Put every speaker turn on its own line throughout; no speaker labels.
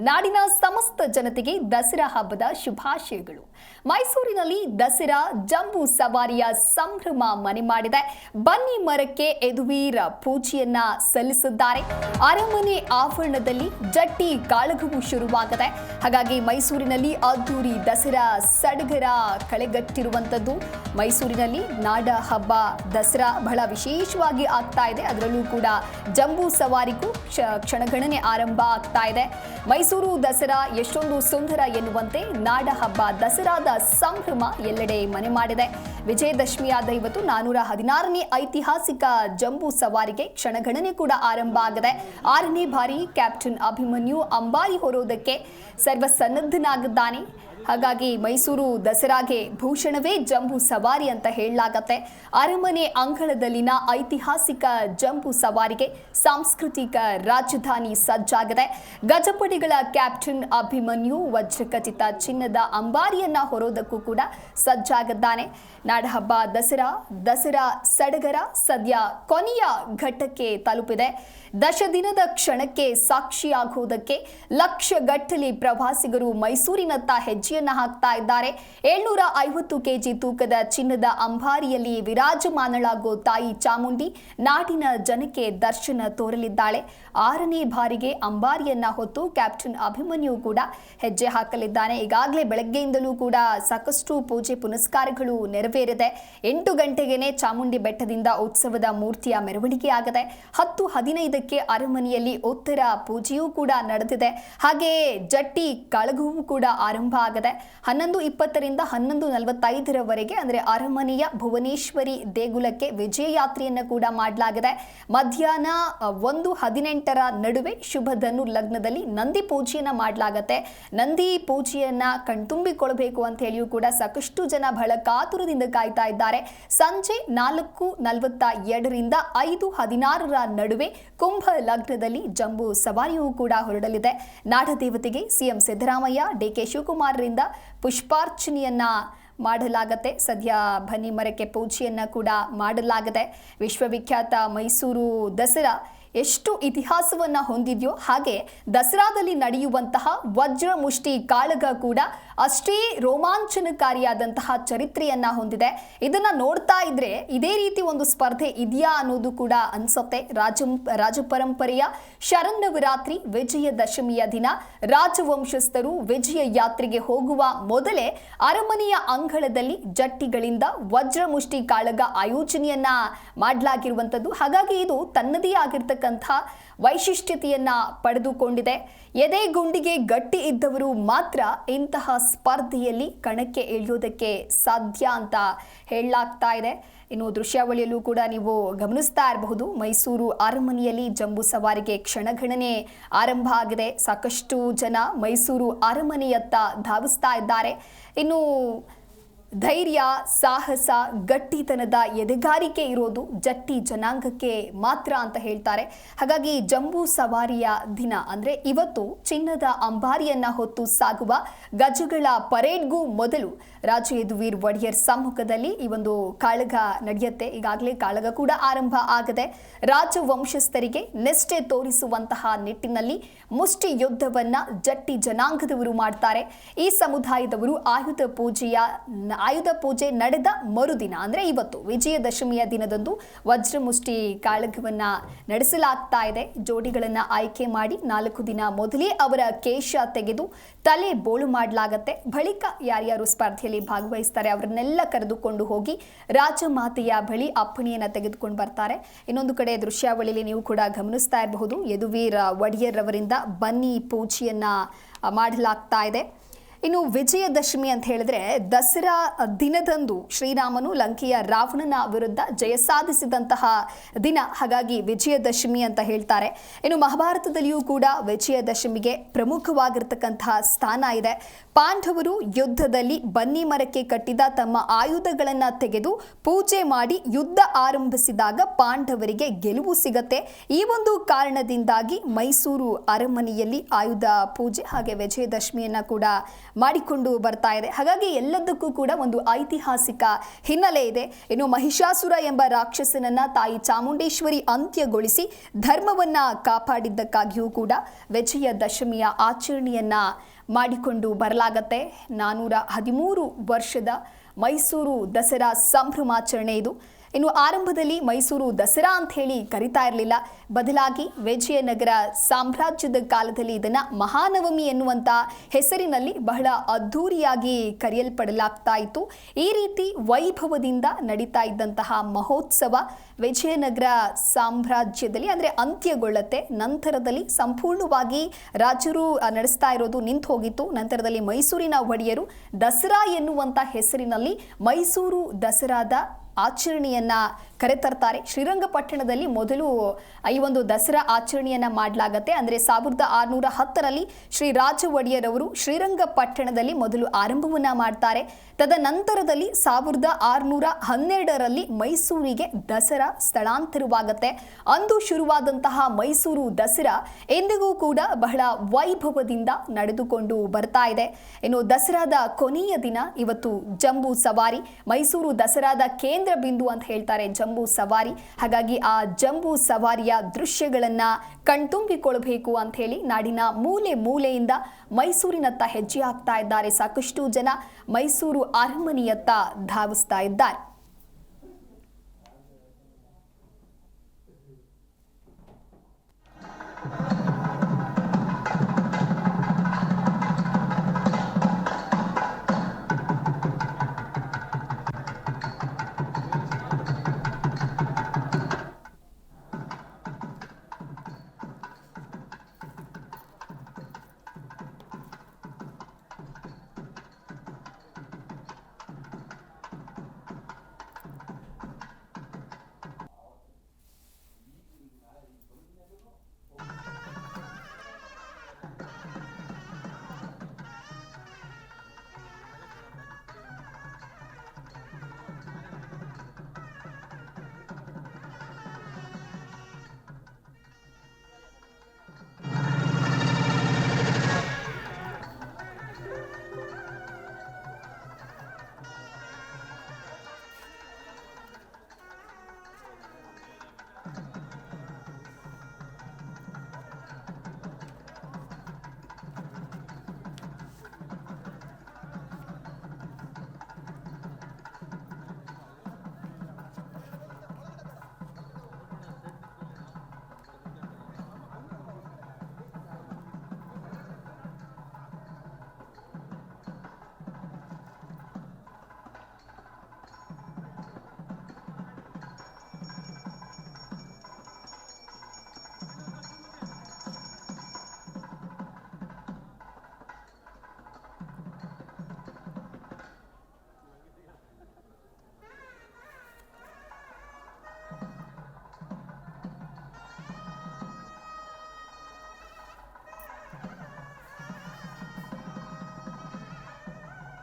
ನಾಡಿನ ಸಮಸ್ತ ಜನತೆಗೆ ದಸರಾ ಹಬ್ಬದ ಶುಭಾಶಯಗಳು. ಮೈಸೂರಿನಲ್ಲಿ ದಸರಾ ಜಂಬೂ ಸವಾರಿಯ ಸಂಭ್ರಮ ಮನೆ ಮಾಡಿದೆ. ಬನ್ನಿ ಮರಕ್ಕೆ ಯದುವೀರ ಪೂಜೆಯನ್ನ ಸಲ್ಲಿಸಿದ್ದಾರೆ. ಅರಮನೆ ಆವರಣದಲ್ಲಿ ಜಟ್ಟಿ ಕಾಳಗವು ಶುರುವಾಗಿದೆ. ಹಾಗಾಗಿ ಮೈಸೂರಿನಲ್ಲಿ ಅದ್ದೂರಿ ದಸರಾ ಸಡಗರ ಕಳೆಗಟ್ಟಿರುವಂತದ್ದು. ಮೈಸೂರಿನಲ್ಲಿ ನಾಡ ಹಬ್ಬ ದಸರಾ ಬಹಳ ವಿಶೇಷವಾಗಿ ಆಗ್ತಾ ಇದೆ. ಅದರಲ್ಲೂ ಕೂಡ ಜಂಬೂ ಸವಾರಿಗೂ ಕ್ಷಣಗಣನೆ ಆರಂಭ ಆಗ್ತಾ ಇದೆ. ಮೈಸೂರು ದಸರಾ ಎಷ್ಟೊಂದು ಸುಂದರ ಎನ್ನುವಂತೆ ನಾಡ ಹಬ್ಬ ದಸರಾದ ಸಂಭ್ರಮ ಎಲ್ಲೆಡೆ ಮನೆ ಮಾಡಿದೆ. ವಿಜಯದಶಮಿಯಾದ ಇವತ್ತು 416ನೇ ಐತಿಹಾಸಿಕ ಜಂಬೂ ಸವಾರಿಗೆ ಕ್ಷಣಗಣನೆ ಕೂಡ ಆರಂಭ ಆಗಿದೆ. 6ನೇ ಬಾರಿ ಕ್ಯಾಪ್ಟನ್ ಅಭಿಮನ್ಯು ಅಂಬಾರಿ ಹೊರೋದಕ್ಕೆ ಸರ್ವಸನ್ನದ್ಧನಾಗಿದ್ದಾನೆ. ಹಾಗಾಗಿ ಮೈಸೂರು ದಸರಾಗೆ ಭೂಷಣವೇ ಜಂಬೂ ಸವಾರಿ ಅಂತ ಹೇಳಲಾಗತ್ತೆ. ಅರಮನೆ ಅಂಗಳದಲ್ಲಿನ ಐತಿಹಾಸಿಕ ಜಂಬೂ ಸವಾರಿಗೆ ಸಾಂಸ್ಕೃತಿಕ ರಾಜಧಾನಿ ಸಜ್ಜಾಗಿದೆ. ಗಜಪಡೆಗಳ ಕ್ಯಾಪ್ಟನ್ ಅಭಿಮನ್ಯು ವಜ್ರಖಚಿತ ಚಿನ್ನದ ಅಂಬಾರಿಯನ್ನ ಹೊರೋದಕ್ಕೂ ಕೂಡ ಸಜ್ಜಾಗಿದ್ದಾನೆ. ನಾಡಹಬ್ಬ ದಸರಾ ಸಡಗರ ಸದ್ಯ ಕೊನೆಯ ಘಟ್ಟಕ್ಕೆ ತಲುಪಿದೆ. ದಶದಿನದ ಕ್ಷಣಕ್ಕೆ ಸಾಕ್ಷಿಯಾಗುವುದಕ್ಕೆ ಲಕ್ಷಗಟ್ಟಲೆ ಪ್ರವಾಸಿಗರು ಮೈಸೂರಿನತ್ತ ಹೆಜ್ಜೆಯನ್ನ ಹಾಕ್ತಾ ಇದ್ದಾರೆ. 750 ಕೆಜಿ ತೂಕದ ಚಿನ್ನದ ಅಂಬಾರಿಯಲ್ಲಿ ವಿರಾಜಮಾನಳಾಗೋ ತಾಯಿ ಚಾಮುಂಡಿ ನಾಡಿನ ಜನಕ್ಕೆ ದರ್ಶನ ತೋರಲಿದ್ದಾಳೆ. 6ನೇ ಬಾರಿಗೆ ಅಂಬಾರಿಯನ್ನ ಹೊತ್ತು ಕ್ಯಾಪ್ಟನ್ ಅಭಿಮನ್ಯು ಕೂಡ ಹೆಜ್ಜೆ ಹಾಕಲಿದ್ದಾನೆ. ಈಗಾಗಲೇ ಬೆಳಗ್ಗೆಯಿಂದಲೂ ಕೂಡ ಸಾಕಷ್ಟು ಪೂಜೆ ಪುನಸ್ಕಾರಗಳು ನೆರವೇರಿದೆ. 8 ಗಂಟೆಗೆನೆ ಚಾಮುಂಡಿ ಬೆಟ್ಟದಿಂದ ಉತ್ಸವದ ಮೂರ್ತಿಯ ಮೆರವಣಿಗೆ ಆಗದೆ. 10:15ಕ್ಕೆ ಅರಮನೆಯಲ್ಲಿ ಉತ್ತರ ಪೂಜೆಯೂ ಕೂಡ ನಡೆದಿದೆ. ಹಾಗೆಯೇ ಜಟ್ಟಿ ಕಾಳಗವೂ ಕೂಡ ಆರಂಭ ಆಗದೆ. 11:20ರಿಂದ 11:45ರವರೆಗೆ ಅಂದರೆ ಅರಮನೆಯ ಭುವನೇಶ್ವರಿ ದೇಗುಲಕ್ಕೆ ವಿಜಯ ಯಾತ್ರೆಯನ್ನು ಕೂಡ ಮಾಡಲಾಗಿದೆ. ಮಧ್ಯಾಹ್ನ 1:18ರ ನಡುವೆ ಶುಭ ಧನು ಲಗ್ನದಲ್ಲಿ ನಂದಿ ಪೂಜೆಯನ್ನ ಮಾಡಲಾಗತ್ತೆ. ನಂದಿ ಪೂಜೆಯನ್ನ ಕಣ್ತುಂಬಿಕೊಳ್ಬೇಕು ಅಂತ ಹೇಳಿಯೂ ಕೂಡ ಸಾಕಷ್ಟು ಜನ ಬಹಳ ಕಾತುರದಿಂದ ಕಾಯ್ತಾ ಇದ್ದಾರೆ. ಸಂಜೆ 4:42ರಿಂದ 5:16ರ ನಡುವೆ ಕುಂಭ ಲಗ್ನದಲ್ಲಿ ಜಂಬೂ ಸವಾರಿಯೂ ಕೂಡ ಹೊರಡಲಿದೆ. ನಾಡದೇವತೆಗೆ ಸಿಎಂ ಸಿದ್ದರಾಮಯ್ಯ, ಡಿಕೆ ಶಿವಕುಮಾರರಿಂದ ಪುಷ್ಪಾರ್ಚನೆಯನ್ನ ಮಾಡಲಾಗತ್ತೆ. ಸದ್ಯ ಬನ್ನಿ ಮರಕ್ಕೆ ಪೂಜೆಯನ್ನ ಕೂಡ ಮಾಡಲಾಗಿದೆ. ವಿಶ್ವವಿಖ್ಯಾತ ಮೈಸೂರು ದಸರಾ ಎಷ್ಟು ಇತಿಹಾಸವನ್ನ ಹೊಂದಿದೆಯೋ ಹಾಗೆ ದಸರಾದಲ್ಲಿ ನಡೆಯುವಂತಹ ವಜ್ರ ಮುಷ್ಟಿ ಕಾಳಗ ಕೂಡ ಅಷ್ಟೇ ರೋಮಾಂಚನಕಾರಿಯಾದಂತಹ ಚರಿತ್ರೆಯನ್ನ ಹೊಂದಿದೆ. ಇದನ್ನ ನೋಡ್ತಾ ಇದ್ರೆ ಇದೇ ರೀತಿ ಒಂದು ಸ್ಪರ್ಧೆ ಇದೆಯಾ ಅನ್ನೋದು ಕೂಡ ಅನ್ಸುತ್ತೆ. ರಾಜಪರಂಪರೆಯ ಶರನ್ನವರಾತ್ರಿ ವಿಜಯದಶಮಿಯ ದಿನ ರಾಜವಂಶಸ್ಥರು ವಿಜಯ ಯಾತ್ರೆಗೆ ಹೋಗುವ ಮೊದಲೇ ಅರಮನೆಯ ಅಂಗಳದಲ್ಲಿ ಜಟ್ಟಿಗಳಿಂದ ವಜ್ರ ಮುಷ್ಟಿ ಕಾಳಗ ಆಯೋಜನೆಯನ್ನ ಮಾಡಲಾಗಿರುವಂಥದ್ದು. ಹಾಗಾಗಿ ಇದು ತನ್ನದೇ ಆಗಿರ್ತಕ್ಕಂಥ ವೈಶಿಷ್ಟ್ಯತೆಯನ್ನ ಪಡೆದುಕೊಂಡಿದೆ. ಎದೆ ಗುಂಡಿಗೆ ಗಟ್ಟಿ ಇದ್ದವರು ಮಾತ್ರ ಇಂತಹ ಸ್ಪರ್ಧೆಯಲ್ಲಿ ಕಣಕ್ಕೆ ಇಳಿಯೋದಕ್ಕೆ ಸಾಧ್ಯ ಅಂತ ಹೇಳಲಾಗ್ತಾ ಇದೆ. ಇನ್ನು ದೃಶ್ಯಾವಳಿಯಲ್ಲೂ ಕೂಡ ನೀವು ಗಮನಿಸ್ತಾ ಇರಬಹುದು. ಮೈಸೂರು ಅರಮನೆಯಲ್ಲಿ ಜಂಬೂ ಸವಾರಿಗೆ ಕ್ಷಣಗಣನೆ ಆರಂಭ ಆಗಿದೆ. ಸಾಕಷ್ಟು ಜನ ಮೈಸೂರು ಅರಮನೆಯತ್ತ ಧಾವಿಸ್ತಾ ಇದ್ದಾರೆ. ಇನ್ನು ಧೈರ್ಯ, ಸಾಹಸ, ಗಟ್ಟಿತನದ ಎದೆಗಾರಿಕೆ ಇರೋದು ಜಟ್ಟಿ ಜನಾಂಗಕ್ಕೆ ಮಾತ್ರ ಅಂತ ಹೇಳ್ತಾರೆ. ಹಾಗಾಗಿ ಜಂಬೂ ಸವಾರಿಯ ದಿನ ಅಂದರೆ ಇವತ್ತು ಚಿನ್ನದ ಅಂಬಾರಿಯನ್ನ ಹೊತ್ತು ಸಾಗುವ ಗಜಗಳ ಪರೇಡ್ಗೂ ಮೊದಲು ರಾಜ ಯದುವೀರ್ ಒಡೆಯರ್ ಸಮ್ಮುಖದಲ್ಲಿ ಈ ಒಂದು ಕಾಳಗ ನಡೆಯುತ್ತೆ. ಈಗಾಗಲೇ ಕಾಳಗ ಕೂಡ ಆರಂಭ ಆಗದೆ. ರಾಜವಂಶಸ್ಥರಿಗೆ ನಿಷ್ಠೆ ತೋರಿಸುವಂತಹ ನಿಟ್ಟಿನಲ್ಲಿ ಮುಷ್ಟಿ ಯುದ್ಧವನ್ನ ಜಟ್ಟಿ ಜನಾಂಗದವರು ಮಾಡ್ತಾರೆ. ಈ ಸಮುದಾಯದವರು ಆಯುಧ ಪೂಜೆ ನಡೆದ ಮರುದಿನ ಅಂದರೆ ಇವತ್ತು ವಿಜಯದಶಮಿಯ ದಿನದಂದು ವಜ್ರಮುಷ್ಟಿ ಕಾಳಗವನ್ನ ನಡೆಸಲಾಗ್ತಾ ಇದೆ. ಜೋಡಿಗಳನ್ನ ಆಯ್ಕೆ ಮಾಡಿ 4 ದಿನ ಮೊದಲೇ ಅವರ ಕೇಶ ತೆಗೆದು ತಲೆ ಬೋಳು ಮಾಡಲಾಗತ್ತೆ. ಬಳಿಕ ಯಾರ್ಯಾರು ಸ್ಪರ್ಧೆಯಲ್ಲಿ ಭಾಗವಹಿಸ್ತಾರೆ ಅವರನ್ನೆಲ್ಲ ಕರೆದುಕೊಂಡು ಹೋಗಿ ರಾಜಮಾತೆಯ ಬಳಿ ಅಪ್ಪಣೆಯನ್ನ ತೆಗೆದುಕೊಂಡು ಬರ್ತಾರೆ. ಇನ್ನೊಂದು ಕಡೆ ದೃಶ್ಯಾವಳಿಯಲ್ಲಿ ನೀವು ಕೂಡ ಗಮನಿಸ್ತಾ ಇರಬಹುದು. ಯದುವೀರ್ ಒಡೆಯರ್ ಅವರಿಂದ ಬನ್ನಿ ಪೂಜೆಯನ್ನ ಮಾಡಲಾಗ್ತಾ ಇದೆ. ಇನ್ನು ವಿಜಯದಶಮಿ ಅಂತ ಹೇಳಿದ್ರೆ ದಸರಾ ದಿನದಂದು ಶ್ರೀರಾಮನು ಲಂಕೆಯ ರಾವಣನ ವಿರುದ್ಧ ಜಯ ಸಾಧಿಸಿದಂತಹ ದಿನ. ಹಾಗಾಗಿ ವಿಜಯದಶಮಿ ಅಂತ ಹೇಳ್ತಾರೆ. ಇನ್ನು ಮಹಾಭಾರತದಲ್ಲಿಯೂ ಕೂಡ ವಿಜಯದಶಮಿಗೆ ಪ್ರಮುಖವಾಗಿರ್ತಕ್ಕಂತಹ ಸ್ಥಾನ ಇದೆ. ಪಾಂಡವರು ಯುದ್ಧದಲ್ಲಿ ಬನ್ನಿ ಮರಕ್ಕೆ ಕಟ್ಟಿದ ತಮ್ಮ ಆಯುಧಗಳನ್ನ ತೆಗೆದು ಪೂಜೆ ಮಾಡಿ ಯುದ್ಧ ಆರಂಭಿಸಿದಾಗ ಪಾಂಡವರಿಗೆ ಗೆಲುವು ಸಿಗತ್ತೆ. ಈ ಒಂದು ಕಾರಣದಿಂದಾಗಿ ಮೈಸೂರು ಅರಮನೆಯಲ್ಲಿ ಆಯುಧ ಪೂಜೆ ಹಾಗೆ ವಿಜಯದಶಮಿಯನ್ನ ಕೂಡ ಮಾಡಿಕೊಂಡು ಬರ್ತಾ ಇದೆ. ಹಾಗಾಗಿ ಎಲ್ಲದಕ್ಕೂ ಕೂಡ ಒಂದು ಐತಿಹಾಸಿಕ ಹಿನ್ನೆಲೆ ಇದೆ. ಇನ್ನು ಮಹಿಷಾಸುರ ಎಂಬ ರಾಕ್ಷಸನನ್ನ ತಾಯಿ ಚಾಮುಂಡೇಶ್ವರಿ ಅಂತ್ಯಗೊಳಿಸಿ ಧರ್ಮವನ್ನ ಕಾಪಾಡಿದ್ದಕ್ಕಾಗಿಯೂ ಕೂಡ ವಿಜಯದಶಮಿಯ ಆಚರಣೆಯನ್ನ ಮಾಡಿಕೊಂಡು ಬರಲಾಗತ್ತೆ. 413 ವರ್ಷದ ಮೈಸೂರು ದಸರಾ ಸಂಭ್ರಮಾಚರಣೆ ಇದು. ಇನ್ನು ಆರಂಭದಲ್ಲಿ ಮೈಸೂರು ದಸರಾ ಅಂತ ಹೇಳಿ ಕರಿತಾ ಇರಲಿಲ್ಲ, ಬದಲಾಗಿ ವಿಜಯನಗರ ಸಾಮ್ರಾಜ್ಯದ ಕಾಲದಲ್ಲಿ ಇದನ್ನ ಮಹಾನವಮಿ ಎನ್ನುವಂಥ ಹೆಸರಿನಲ್ಲಿ ಬಹಳ ಅದ್ಧೂರಿಯಾಗಿ ಕರೆಯಲ್ಪಡಲಾಗ್ತಾ ಇತ್ತು. ಈ ರೀತಿ ವೈಭವದಿಂದ ನಡೀತಾ ಇದ್ದಂತಹ ಮಹೋತ್ಸವ ವಿಜಯನಗರ ಸಾಮ್ರಾಜ್ಯದಲ್ಲಿ ಅಂದರೆ ಅಂತ್ಯಗೊಳ್ಳುತ್ತೆ. ನಂತರದಲ್ಲಿ ಸಂಪೂರ್ಣವಾಗಿ ರಾಜರು ನಡೆಸ್ತಾ ಇರೋದು ನಿಂತು ಹೋಗಿತ್ತು. ನಂತರದಲ್ಲಿ ಮೈಸೂರಿನ ಒಡೆಯರು ದಸರಾ ಎನ್ನುವಂಥ ಹೆಸರಿನಲ್ಲಿ ಮೈಸೂರು ದಸರಾದ ಆಚರಣೆಯನ್ನ ಕರೆತರ್ತಾರೆ. ಶ್ರೀರಂಗಪಟ್ಟಣದಲ್ಲಿ ಮೊದಲು ಈ ಒಂದು ದಸರಾ ಆಚರಣೆಯನ್ನ ಮಾಡಲಾಗತ್ತೆ. ಅಂದರೆ 1610ರಲ್ಲಿ ಶ್ರೀ ರಾಜ ಒಡೆಯರವರು ಶ್ರೀರಂಗಪಟ್ಟಣದಲ್ಲಿ ಮೊದಲು ಆರಂಭವನ್ನ ಮಾಡ್ತಾರೆ. ತದನಂತರದಲ್ಲಿ 1612ರಲ್ಲಿ ಮೈಸೂರಿಗೆ ದಸರಾ ಸ್ಥಳಾಂತರವಾಗತ್ತೆ. ಅಂದು ಶುರುವಾದಂತಹ ಮೈಸೂರು ದಸರಾ ಎಂದಿಗೂ ಕೂಡ ಬಹಳ ವೈಭವದಿಂದ ನಡೆದುಕೊಂಡು ಬರ್ತಾ ಇದೆ. ಇನ್ನು ದಸರಾದ ಕೊನೆಯ ದಿನ ಇವತ್ತು ಜಂಬೂ ಸವಾರಿ, ಮೈಸೂರು ದಸರಾದ ಕೇಂದ್ರ ಬಿಂದು ಅಂತ ಹೇಳ್ತಾರೆ ಜಂಬೂ ಸವಾರಿ. ಹಾಗಾಗಿ ಆ ಜಂಬೂ ಸವಾರಿಯ ದೃಶ್ಯಗಳನ್ನ ಕಣ್ತುಂಬಿಕೊಳ್ಬೇಕು ಅಂತ ಹೇಳಿ ನಾಡಿನ ಮೂಲೆ ಮೂಲೆಯಿಂದ ಮೈಸೂರಿನತ್ತ ಹೆಜ್ಜೆ ಹಾಕ್ತಾ ಇದ್ದಾರೆ. ಸಾಕಷ್ಟು ಜನ ಮೈಸೂರು ಅರಮನೆಯತ್ತ ಧಾವಿಸ್ತಾ ಇದ್ದಾರೆ.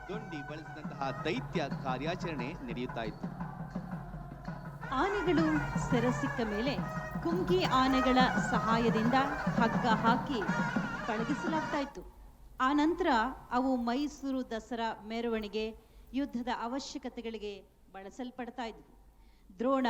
ದೊಂಡಿ ಬಳಸಿದಂತಹ ದೈತ್ಯ ಕಾರ್ಯಾಚರಣೆ ನಡೆಯುತ್ತಾ ಇತ್ತು.
ಆನೆಗಳು ಸೆರೆಸಿಕ್ಕ ಮೇಲೆ ಕುಮ್ಕಿ ಆನೆಗಳ ಸಹಾಯದಿಂದ ಹಗ್ಗ ಹಾಕಿ ಪಳಗಿಸಲಾಗ್ತಾ ಇತ್ತು. ಆ ನಂತರ ಅವು ಮೈಸೂರು ದಸರಾ ಮೆರವಣಿಗೆ, ಯುದ್ಧದ ಅವಶ್ಯಕತೆಗಳಿಗೆ ಬಳಸಲ್ಪಡ್ತಾ ಇದ್ವು. ದ್ರೋಣ,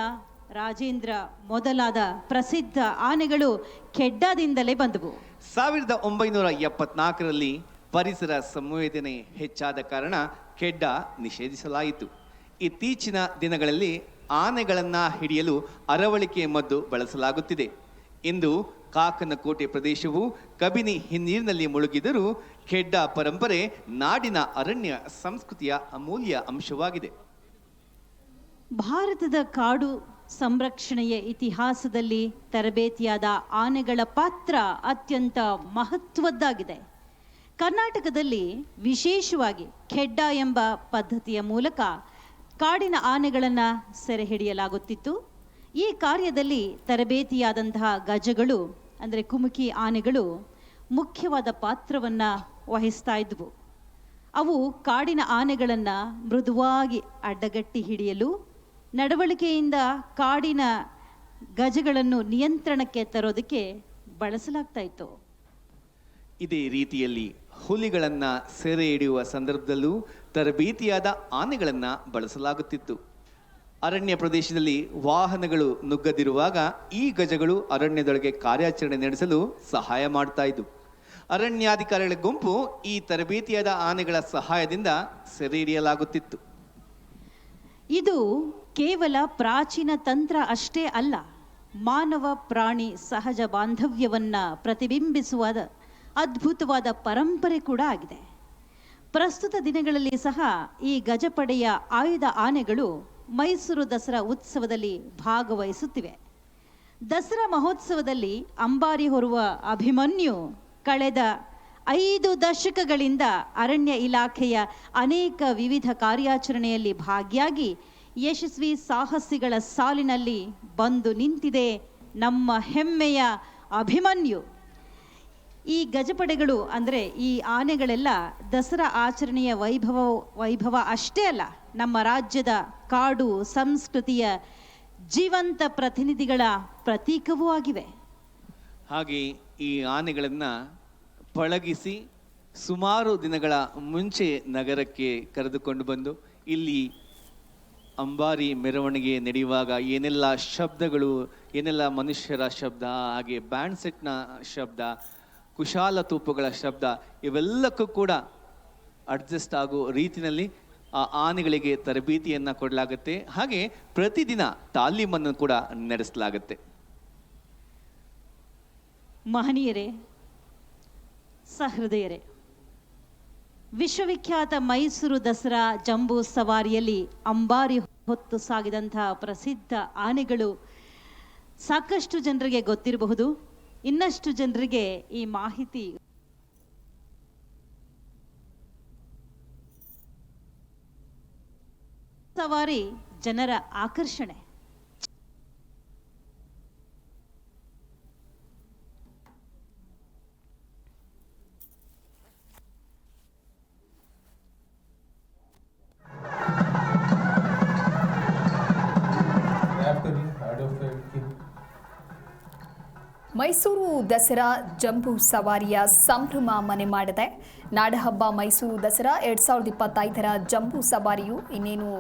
ರಾಜೇಂದ್ರ ಮೊದಲಾದ ಪ್ರಸಿದ್ಧ ಆನೆಗಳು ಖೆಡ್ಡಾದಿಂದಲೇ ಬಂದವು.
1974ರಲ್ಲಿ ಪರಿಸರ ಸಂವೇದನೆ ಹೆಚ್ಚಾದ ಕಾರಣ ಖೆಡ್ಡ ನಿಷೇಧಿಸಲಾಯಿತು. ಇತ್ತೀಚಿನ ದಿನಗಳಲ್ಲಿ ಆನೆಗಳನ್ನು ಹಿಡಿಯಲು ಅರವಳಿಕೆ ಮದ್ದು ಬಳಸಲಾಗುತ್ತಿದೆ. ಇಂದು ಕಾಕನಕೋಟೆ ಪ್ರದೇಶವು ಕಬಿನಿ ಹಿನ್ನೀರಿನಲ್ಲಿ ಮುಳುಗಿದರೂ ಖೆಡ್ಡ ಪರಂಪರೆ ನಾಡಿನ ಅರಣ್ಯ ಸಂಸ್ಕೃತಿಯ ಅಮೂಲ್ಯ ಅಂಶವಾಗಿದೆ.
ಭಾರತದ ಕಾಡು ಸಂರಕ್ಷಣೆಯ ಇತಿಹಾಸದಲ್ಲಿ ತರಬೇತಿಯಾದ ಆನೆಗಳ ಪಾತ್ರ ಅತ್ಯಂತ ಮಹತ್ವದ್ದಾಗಿದೆ. ಕರ್ನಾಟಕದಲ್ಲಿ ವಿಶೇಷವಾಗಿ ಖೆಡ್ಡ ಎಂಬ ಪದ್ಧತಿಯ ಮೂಲಕ ಕಾಡಿನ ಆನೆಗಳನ್ನು ಸೆರೆ ಹಿಡಿಯಲಾಗುತ್ತಿತ್ತು. ಈ ಕಾರ್ಯದಲ್ಲಿ ತರಬೇತಿಯಾದಂತಹ ಗಜಗಳು ಅಂದರೆ ಕುಮಕಿ ಆನೆಗಳು ಮುಖ್ಯವಾದ ಪಾತ್ರವನ್ನು ವಹಿಸ್ತಾ ಇದ್ವು. ಅವು ಕಾಡಿನ ಆನೆಗಳನ್ನು ಮೃದುವಾಗಿ ಅಡ್ಡಗಟ್ಟಿ ಹಿಡಿಯಲು, ನಡವಳಿಕೆಯಿಂದ ಕಾಡಿನ ಗಜಗಳನ್ನು ನಿಯಂತ್ರಣಕ್ಕೆ ತರೋದಕ್ಕೆ ಬಳಸಲಾಗ್ತಾ ಇತ್ತು.
ಇದೇ ರೀತಿಯಲ್ಲಿ ಹುಲಿಗಳನ್ನು ಸೆರೆ ಹಿಡಿಯುವ ಸಂದರ್ಭದಲ್ಲೂ ತರಬೇತಿಯಾದ ಆನೆಗಳನ್ನು ಬಳಸಲಾಗುತ್ತಿತ್ತು. ಅರಣ್ಯ ಪ್ರದೇಶದಲ್ಲಿ ವಾಹನಗಳು ನುಗ್ಗದಿರುವಾಗ ಈ ಗಜಗಳು ಅರಣ್ಯದೊಳಗೆ ಕಾರ್ಯಾಚರಣೆ ನಡೆಸಲು ಸಹಾಯ ಮಾಡ್ತಾ ಇದ್ವು. ಅರಣ್ಯಾಧಿಕಾರಿಗಳ ಗುಂಪು ಈ ತರಬೇತಿಯಾದ ಆನೆಗಳ ಸಹಾಯದಿಂದ ಸೆರೆ ಹಿಡಿಯಲಾಗುತ್ತಿತ್ತು.
ಇದು ಕೇವಲ ಪ್ರಾಚೀನ ತಂತ್ರ ಅಷ್ಟೇ ಅಲ್ಲ, ಮಾನವ ಪ್ರಾಣಿ ಸಹಜ ಬಾಂಧವ್ಯವನ್ನ ಪ್ರತಿಬಿಂಬಿಸುವ ಅದ್ಭುತವಾದ ಪರಂಪರೆ ಕೂಡ ಆಗಿದೆ. ಪ್ರಸ್ತುತ ದಿನಗಳಲ್ಲಿ ಸಹ ಈ ಗಜಪಡೆಯ ಆಯುಧ ಆನೆಗಳು ಮೈಸೂರು ದಸರಾ ಉತ್ಸವದಲ್ಲಿ ಭಾಗವಹಿಸುತ್ತಿವೆ. ದಸರಾ ಮಹೋತ್ಸವದಲ್ಲಿ ಅಂಬಾರಿ ಹೊರುವ ಅಭಿಮನ್ಯು ಕಳೆದ 5 ದಶಕಗಳಿಂದ ಅರಣ್ಯ ಇಲಾಖೆಯ ಅನೇಕ ವಿವಿಧ ಕಾರ್ಯಾಚರಣೆಯಲ್ಲಿ ಭಾಗಿಯಾಗಿ ಯಶಸ್ವಿ ಸಾಹಸಿಗಳ ಸಾಲಿನಲ್ಲಿ ಬಂದು ನಿಂತಿದೆ ನಮ್ಮ ಹೆಮ್ಮೆಯ ಅಭಿಮನ್ಯು. ಈ ಗಜಪಡೆಗಳು ಅಂದರೆ ಈ ಆನೆಗಳೆಲ್ಲ ದಸರಾ ಆಚರಣೆಯ ವೈಭವ ಅಷ್ಟೇ ಅಲ್ಲ, ನಮ್ಮ ರಾಜ್ಯದ ಕಾಡು ಸಂಸ್ಕೃತಿಯ ಜೀವಂತ ಪ್ರತಿನಿಧಿಗಳ ಪ್ರತೀಕವೂ ಆಗಿವೆ.
ಹಾಗೆ ಈ ಆನೆಗಳನ್ನು ಪಳಗಿಸಿ ಸುಮಾರು ದಿನಗಳ ಮುಂಚೆ ನಗರಕ್ಕೆ ಕರೆದುಕೊಂಡು ಬಂದು ಇಲ್ಲಿ ಅಂಬಾರಿ ಮೆರವಣಿಗೆ ನಡೆಯುವಾಗ ಏನೆಲ್ಲ ಶಬ್ದಗಳು, ಏನೆಲ್ಲ ಮನುಷ್ಯರ ಶಬ್ದ, ಹಾಗೆ ಬ್ಯಾಂಡ್ ಸೆಟ್ನ ಶಬ್ದ, ಕುಶಾಲ ತೂಪುಗಳ ಶಬ್ದ ಇವೆಲ್ಲಕ್ಕೂ ಕೂಡ ಅಡ್ಜಸ್ಟ್ ಆಗೋ ರೀತಿಯಲ್ಲಿ ಆ ಆನೆಗಳಿಗೆ ತರಬೇತಿಯನ್ನು ಕೊಡಲಾಗುತ್ತೆ. ಹಾಗೆ ಪ್ರತಿದಿನ ತಾಲೀಮನ್ನು ಕೂಡ ನಡೆಸಲಾಗುತ್ತೆ.
ಮಹನೀಯರೇ, ಸಹೃದಯರೇ, ವಿಶ್ವವಿಖ್ಯಾತ ಮೈಸೂರು ದಸರಾ ಜಂಬೂ ಸವಾರಿಯಲ್ಲಿ ಅಂಬಾರಿ ಹೊತ್ತು ಸಾಗಿದಂತಹ ಪ್ರಸಿದ್ಧ ಆನೆಗಳು ಸಾಕಷ್ಟು ಜನರಿಗೆ ಗೊತ್ತಿರಬಹುದು. ಇನ್ನಷ್ಟು ಜನರಿಗೆ ಈ ಮಾಹಿತಿ ಸವಾರಿ ಜನರ ಆಕರ್ಷಣೆ.
ಮೈಸೂರು ದಸರಾ ಜಂಬೂ ಸವಾರಿಯ ಸಂಭ್ರಮ ಮನೆ ಮಾಡಿದೆ. ನಾಡಹಬ್ಬ ಮೈಸೂರು ದಸರಾ 2025ರ ಜಂಬೂ ಸವಾರಿಯು ಇನ್ನೇನು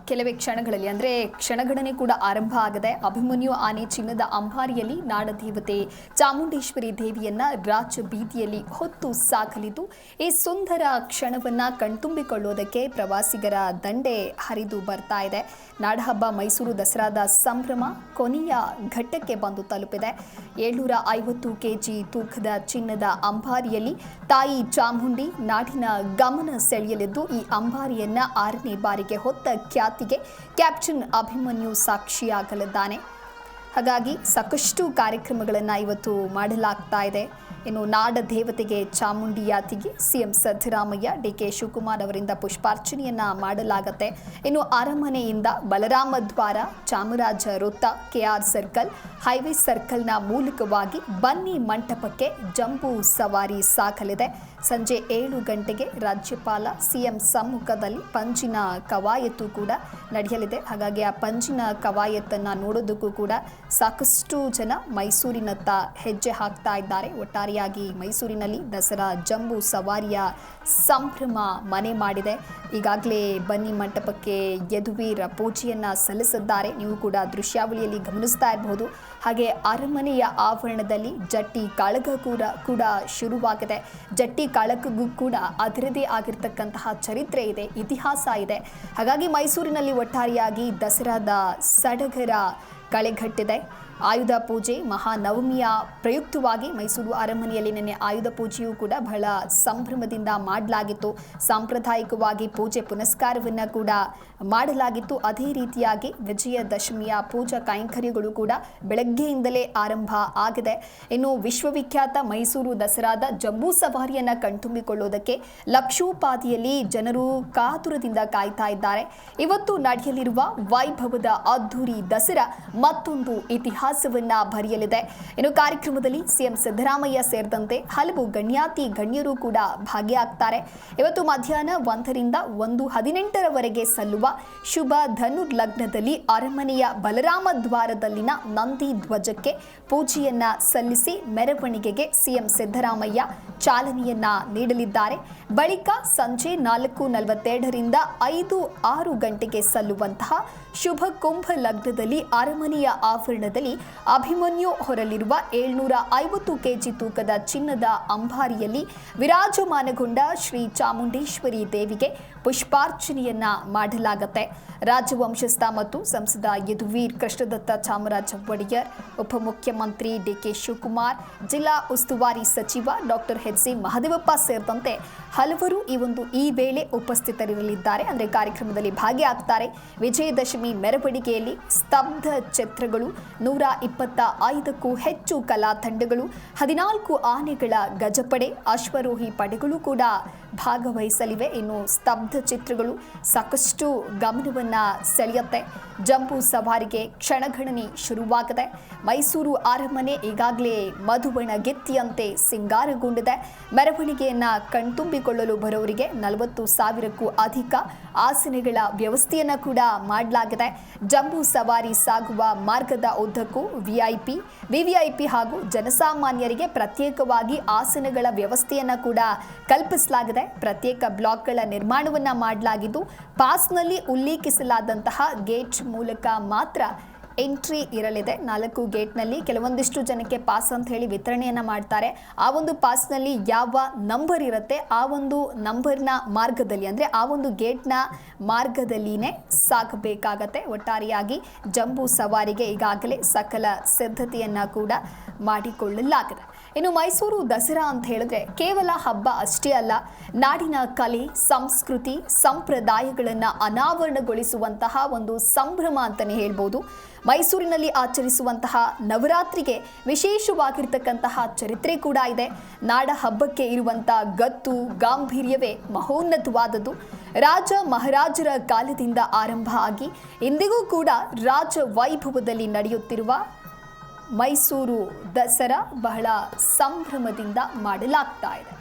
ಕೆಲವೇ ಕ್ಷಣಗಳಲ್ಲಿ ಅಂದರೆ ಕ್ಷಣಗಣನೆ ಕೂಡ ಆರಂಭ ಆಗಿದೆ. ಅಭಿಮನ್ಯು ಆನೆ ಚಿನ್ನದ ಅಂಬಾರಿಯಲ್ಲಿ ನಾಡದೇವತೆ ಚಾಮುಂಡೇಶ್ವರಿ ದೇವಿಯನ್ನ ರಾಜ ಬೀದಿಯಲ್ಲಿ ಹೊತ್ತು ಸಾಗಲಿದ್ದು, ಈ ಸುಂದರ ಕ್ಷಣವನ್ನ ಕಣ್ತುಂಬಿಕೊಳ್ಳುವುದಕ್ಕೆ ಪ್ರವಾಸಿಗರ ದಂಡೆ ಹರಿದು ಬರ್ತಾ ಇದೆ. ನಾಡಹಬ್ಬ ಮೈಸೂರು ದಸರಾದ ಸಂಭ್ರಮ ಕೊನೆಯ ಘಟ್ಟಕ್ಕೆ ಬಂದು ತಲುಪಿದೆ. 750 kg ತೂಕದ ಚಿನ್ನದ ಅಂಬಾರಿಯಲ್ಲಿ ತಾಯಿ ಚಾಮುಂಡಿ ನಾಡಿನ ಗಮನ ಸೆಳೆಯಲಿದ್ದು, ಈ ಅಂಬಾರಿಯನ್ನ 6ನೇ ಬಾರಿಗೆ ಹೊತ್ತ ಖ್ಯಾತಿಗೆ ಕ್ಯಾಪ್ಟನ್ ಅಭಿಮನ್ಯು ಸಾಕ್ಷಿಯಾಗಲಿದ್ದಾನೆ. ಹಾಗಾಗಿ ಸಾಕಷ್ಟು ಕಾರ್ಯಕ್ರಮಗಳನ್ನು ಇವತ್ತು ಮಾಡಲಾಗ್ತಾ ಇದೆ. ಇನ್ನು ನಾಡ ದೇವತೆಗೆ ಚಾಮುಂಡಿ ಯಾತಿಗೆ ಸಿಎಂ ಸಿದ್ದರಾಮಯ್ಯ, ಡಿಕೆ ಶಿವಕುಮಾರ್ ಅವರಿಂದ ಪುಷ್ಪಾರ್ಚನೆಯನ್ನ ಮಾಡಲಾಗುತ್ತೆ. ಇನ್ನು ಅರಮನೆಯಿಂದ ಬಲರಾಮ ದ್ವಾರ, ಚಾಮರಾಜ ವೃತ್ತ, ಕೆಆರ್ ಸರ್ಕಲ್, ಹೈವೇ ಸರ್ಕಲ್ನ ಮೂಲಕವಾಗಿ ಬನ್ನಿ ಮಂಟಪಕ್ಕೆ ಜಂಬೂ ಸವಾರಿ ಸಾಗಲಿದೆ. ಸಂಜೆ 7 ಗಂಟೆಗೆ ರಾಜ್ಯಪಾಲ ಸಿಎಂ ಸಮ್ಮುಖದಲ್ಲಿ ಪಂಜಿನ ಕವಾಯತ್ತು ಕೂಡ ನಡೆಯಲಿದೆ. ಹಾಗಾಗಿ ಆ ಪಂಜಿನ ಕವಾಯತ್ತನ್ನು ನೋಡೋದಕ್ಕೂ ಕೂಡ ಸಾಕಷ್ಟು ಜನ ಮೈಸೂರಿನತ್ತ ಹೆಜ್ಜೆ ಹಾಕ್ತಾ ಇದ್ದಾರೆ. ಒಟ್ಟಾರೆಯಾಗಿ ಮೈಸೂರಿನಲ್ಲಿ ದಸರಾ ಜಂಬೂ ಸವಾರಿಯ ಸಂಭ್ರಮ ಮನೆ ಮಾಡಿದೆ. ಈಗಾಗಲೇ ಬನ್ನಿ ಮಂಟಪಕ್ಕೆ ಯದುವೀರ ಪೂಜೆಯನ್ನು ಸಲ್ಲಿಸಿದ್ದಾರೆ. ನೀವು ಕೂಡ ದೃಶ್ಯಾವಳಿಯಲ್ಲಿ ಗಮನಿಸ್ತಾ ಇರಬಹುದು. ಹಾಗೆ ಅರಮನೆಯ ಆವರಣದಲ್ಲಿ ಜಟ್ಟಿ ಕಾಳಗ ಕೂಡ ಶುರುವಾಗಿದೆ. ಜಟ್ಟಿ ಕಾಳಗಕ್ಕೂ ಕೂಡ ಅದರದೇ ಆಗಿರ್ತಕ್ಕಂತಹ ಚರಿತ್ರೆ ಇದೆ, ಇತಿಹಾಸ ಇದೆ. ಹಾಗಾಗಿ ಮೈಸೂರಿನಲ್ಲಿ ಒಟ್ಟಾರೆಯಾಗಿ ದಸರಾದ ಸಡಗರ ಕಳೆಗಟ್ಟಿದೆ. ಆಯುಧ ಪೂಜೆ ಮಹಾನವಮಿಯ ಪ್ರಯುಕ್ತವಾಗಿ ಮೈಸೂರು ಅರಮನೆಯಲ್ಲಿ ನಿನ್ನೆ ಆಯುಧ ಪೂಜೆಯೂ ಕೂಡ ಬಹಳ ಸಂಭ್ರಮದಿಂದ ಮಾಡಲಾಗಿತ್ತು. ಸಾಂಪ್ರದಾಯಿಕವಾಗಿ ಪೂಜೆ ಪುನಸ್ಕಾರವನ್ನು ಕೂಡ ಮಾಡಲಾಗಿತ್ತು. ಅದೇ ರೀತಿಯಾಗಿ ವಿಜಯದಶಮಿಯ ಪೂಜಾ ಕೈಂಕರ್ಯಗಳು ಕೂಡ ಬೆಳಗ್ಗೆಯಿಂದಲೇ ಆರಂಭ ಆಗಿದೆ. ಇನ್ನು ವಿಶ್ವವಿಖ್ಯಾತ ಮೈಸೂರು ದಸರಾದ ಜಂಬೂ ಸವಾರಿಯನ್ನು ಕಣ್ತುಂಬಿಕೊಳ್ಳುವುದಕ್ಕೆ ಲಕ್ಷೋಪಾದಿಯಲ್ಲಿ ಜನರು ಕಾತುರದಿಂದ ಕಾಯ್ತಾ ಇದ್ದಾರೆ. ಇವತ್ತು ನಡೆಯಲಿರುವ ವೈಭವದ ಅದ್ಧೂರಿ ದಸರಾ ಮತ್ತೊಂದು ಇತಿಹಾಸವನ್ನ ಬರೆಯಲಿದೆ. ಇನ್ನು ಕಾರ್ಯಕ್ರಮದಲ್ಲಿ ಸಿಎಂ ಸಿದ್ದರಾಮಯ್ಯ ಸೇರಿದಂತೆ ಹಲವು ಗಣ್ಯಾತಿ ಗಣ್ಯರು ಕೂಡ ಭಾಗಿಯಾಗ್ತಾರೆ. ಇವತ್ತು ಮಧ್ಯಾಹ್ನ 1ರಿಂದ 1:18 ಸಲ್ಲುವ ಶುಭ ಧನುರ್ಲಗ್ನದಲ್ಲಿ ಅರಮನೆಯ ಬಲರಾಮ ದ್ವಾರದಲ್ಲಿನ ನಂದಿ ಧ್ವಜಕ್ಕೆ ಪೂಜೆಯನ್ನ ಸಲ್ಲಿಸಿ ಮೆರವಣಿಗೆಗೆ ಸಿಎಂ ಸಿದ್ದರಾಮಯ್ಯ ಚಾಲನೆಯನ್ನ ನೀಡಲಿದ್ದಾರೆ. ಬಳಿಕ ಸಂಜೆ 4:42ರಿಂದ 5-6 ಗಂಟೆಗೆ ಸಲ್ಲುವಂತಹ ಶುಭ ಕುಂಭ ಲಗ್ನದಲ್ಲಿ ಅರಮನೆಯ ಆವರಣದಲ್ಲಿ ಅಭಿಮನ್ಯು ಹೊರಲಿರುವ 750 ಕೆಜಿ ತೂಕದ ಚಿನ್ನದ ಅಂಬಾರಿಯಲ್ಲಿ ವಿರಾಜಮಾನಗೊಂಡ ಶ್ರೀ ಚಾಮುಂಡೇಶ್ವರಿ ದೇವಿಗೆ ಪುಷ್ಪಾರ್ಚನೆಯನ್ನ ಮಾಡಲಾಗುತ್ತೆ. ರಾಜವಂಶಸ್ಥ ಮತ್ತು ಸಂಸದ ಯದುವೀರ್ ಕೃಷ್ಣದತ್ತ ಚಾಮರಾಜ ಒಡೆಯರ್, ಉಪಮುಖ್ಯಮಂತ್ರಿ ಡಿಕೆ ಶಿವಕುಮಾರ್, ಜಿಲ್ಲಾ ಉಸ್ತುವಾರಿ ಸಚಿವ ಡಾಕ್ಟರ್ ಎಚ್.ಸಿ. ಮಹದೇವಪ್ಪ ಸೇರಿದಂತೆ ಹಲವರು ಈ ವೇಳೆ ಉಪಸ್ಥಿತರಿರಲಿದ್ದಾರೆ. ಅಂದರೆ ಕಾರ್ಯಕ್ರಮದಲ್ಲಿ ಭಾಗಿಯಾಗ್ತಾರೆ. ವಿಜಯದಶಮಿ ಮೆರವಣಿಗೆಯಲ್ಲಿ ಸ್ತಬ್ಧ ಚಿತ್ರಗಳು, 125ಕ್ಕೂ ಹೆಚ್ಚು ಕಲಾ ತಂಡಗಳು, 14 ಆನೆಗಳ ಗಜಪಡೆ, ಅಶ್ವರೋಹಿ ಪಡೆಗಳು ಕೂಡ ಭಾಗವಹಿಸಲಿವೆ. ಇನ್ನು ಸ್ತಬ್ಧ ಚಿತ್ರಗಳು ಸಾಕಷ್ಟು ಗಮನವನ್ನ ಸೆಳೆಯುತ್ತೆ. ಜಂಬೂ ಸವಾರಿಗೆ ಕ್ಷಣಗಣನೆ ಶುರುವಾಗಿದೆ. ಮೈಸೂರು ಅರಮನೆ ಈಗಾಗಲೇ ಮಧುಬಣಗೆತ್ತಿಯಂತೆ ಸಿಂಗಾರಗೊಂಡಿದೆ. ಮೆರವಣಿಗೆಯನ್ನ ಕಣ್ತುಂಬಿಕೊಳ್ಳಲು ಬರೋರಿಗೆ 40,000ಕ್ಕೂ ಅಧಿಕ ಆಸನಗಳ ವ್ಯವಸ್ಥೆಯನ್ನ ಕೂಡ ಮಾಡಲಾಗಿದೆ. ಜಂಬೂ ಸವಾರಿ ಸಾಗುವ ಮಾರ್ಗದ ಉದ್ದಕ್ಕೂ ವಿವಿಐಪಿ ಹಾಗೂ ಜನಸಾಮಾನ್ಯರಿಗೆ ಪ್ರತ್ಯೇಕವಾಗಿ ಆಸನಗಳ ವ್ಯವಸ್ಥೆಯನ್ನ ಕೂಡ ಕಲ್ಪಿಸಲಾಗಿದೆ. ಪ್ರತ್ಯೇಕ ಬ್ಲಾಕ್ಗಳ ನಿರ್ಮಾಣವನ್ನ ಮಾಡಲಾಗಿದ್ದು, ಪಾಸ್ನಲ್ಲಿ ಉಲ್ಲೇಖಿಸಲಾದಂತಹ ಗೇಟ್ ಮೂಲಕ ಮಾತ್ರ ಎಂಟ್ರಿ ಇರಲಿದೆ. 4 ಗೇಟ್ನಲ್ಲಿ ಕೆಲವೊಂದಿಷ್ಟು ಜನಕ್ಕೆ ಪಾಸ್ ಅಂತ ಹೇಳಿ ವಿತರಣೆಯನ್ನು ಮಾಡ್ತಾರೆ. ಆ ಒಂದು ಪಾಸ್ನಲ್ಲಿ ಯಾವ ನಂಬರ್ ಇರುತ್ತೆ ಆ ಒಂದು ನಂಬರ್ನ ಮಾರ್ಗದಲ್ಲಿ, ಅಂದರೆ ಆ ಒಂದು ಗೇಟ್ನ ಮಾರ್ಗದಲ್ಲಿನೇ ಸಾಗಬೇಕಾಗತ್ತೆ. ಒಟ್ಟಾರೆಯಾಗಿ ಜಂಬೂ ಸವಾರಿಗೆ ಈಗಾಗಲೇ ಸಕಲ ಸಿದ್ಧತೆಯನ್ನು ಕೂಡ ಮಾಡಿಕೊಳ್ಳಲಾಗಿದೆ. ಇನ್ನು ಮೈಸೂರು ದಸರಾ ಅಂತ ಹೇಳಿದ್ರೆ ಕೇವಲ ಹಬ್ಬ ಅಷ್ಟೇ ಅಲ್ಲ, ನಾಡಿನ ಕಲೆ, ಸಂಸ್ಕೃತಿ, ಸಂಪ್ರದಾಯಗಳನ್ನು ಅನಾವರಣಗೊಳಿಸುವಂತಹ ಒಂದು ಸಂಭ್ರಮ ಅಂತಲೇ ಹೇಳ್ಬೋದು. ಮೈಸೂರಿನಲ್ಲಿ ಆಚರಿಸುವಂತಹ ನವರಾತ್ರಿಗೆ ವಿಶೇಷವಾಗಿರ್ತಕ್ಕಂತಹ ಚರಿತ್ರೆ ಕೂಡ ಇದೆ. ನಾಡ ಹಬ್ಬಕ್ಕೆ ಇರುವಂಥ ಗತ್ತು ಗಾಂಭೀರ್ಯವೇ ಮಹೋನ್ನತವಾದದ್ದು. ರಾಜ ಮಹಾರಾಜರ ಕಾಲದಿಂದ ಆರಂಭ ಆಗಿ ಇಂದಿಗೂ ಕೂಡ ರಾಜ ವೈಭವದಲ್ಲಿ ನಡೆಯುತ್ತಿರುವ ಮೈಸೂರು ದಸರಾ ಬಹಳ ಸಂಭ್ರಮದಿಂದ ಮಾಡಲಾಗ್ತಾ ಇದೆ.